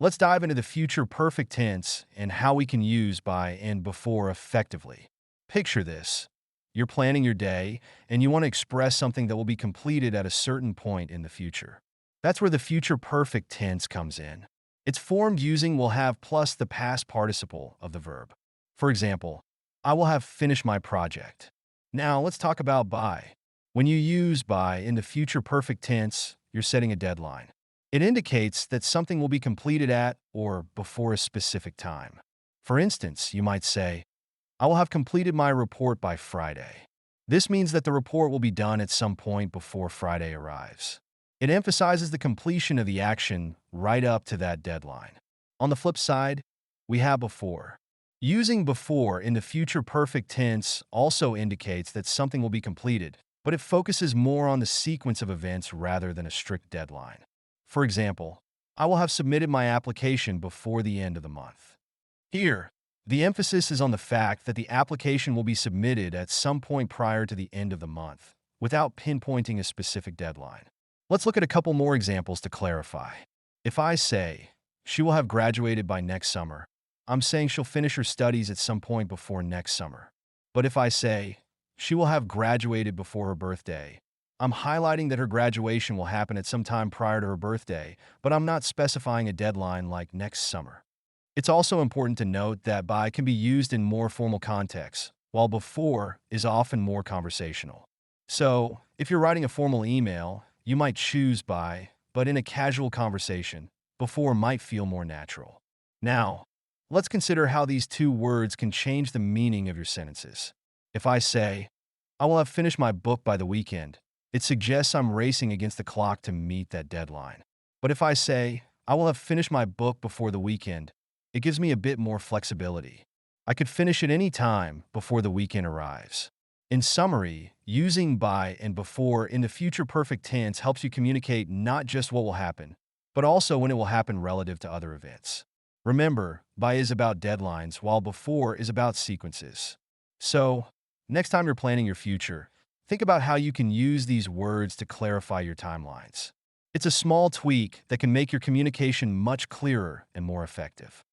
Let's dive into the future perfect tense and how we can use by and before effectively. Picture this. You're planning your day and you want to express something that will be completed at a certain point in the future. That's where the future perfect tense comes in. It's formed using will have plus the past participle of the verb. For example, I will have finished my project. Now let's talk about by. When you use by in the future perfect tense, you're setting a deadline. It indicates that something will be completed at or before a specific time. For instance, you might say, I will have completed my report by Friday. This means that the report will be done at some point before Friday arrives. It emphasizes the completion of the action right up to that deadline. On the flip side, we have before. Using before in the future perfect tense also indicates that something will be completed, but it focuses more on the sequence of events rather than a strict deadline. For example, I will have submitted my application before the end of the month. Here, the emphasis is on the fact that the application will be submitted at some point prior to the end of the month, without pinpointing a specific deadline. Let's look at a couple more examples to clarify. If I say, she will have graduated by next summer, I'm saying she'll finish her studies at some point before next summer. But if I say, she will have graduated before her birthday, I'm highlighting that her graduation will happen at some time prior to her birthday, but I'm not specifying a deadline like next summer. It's also important to note that by can be used in more formal contexts, while before is often more conversational. So, if you're writing a formal email, you might choose by, but in a casual conversation, before might feel more natural. Now, let's consider how these two words can change the meaning of your sentences. If I say, I will have finished my book by the weekend, it suggests I'm racing against the clock to meet that deadline. But if I say, I will have finished my book before the weekend, it gives me a bit more flexibility. I could finish at any time before the weekend arrives. In summary, using by and before in the future perfect tense helps you communicate not just what will happen, but also when it will happen relative to other events. Remember, by is about deadlines, while before is about sequences. So, next time you're planning your future, think about how you can use these words to clarify your timelines. It's a small tweak that can make your communication much clearer and more effective.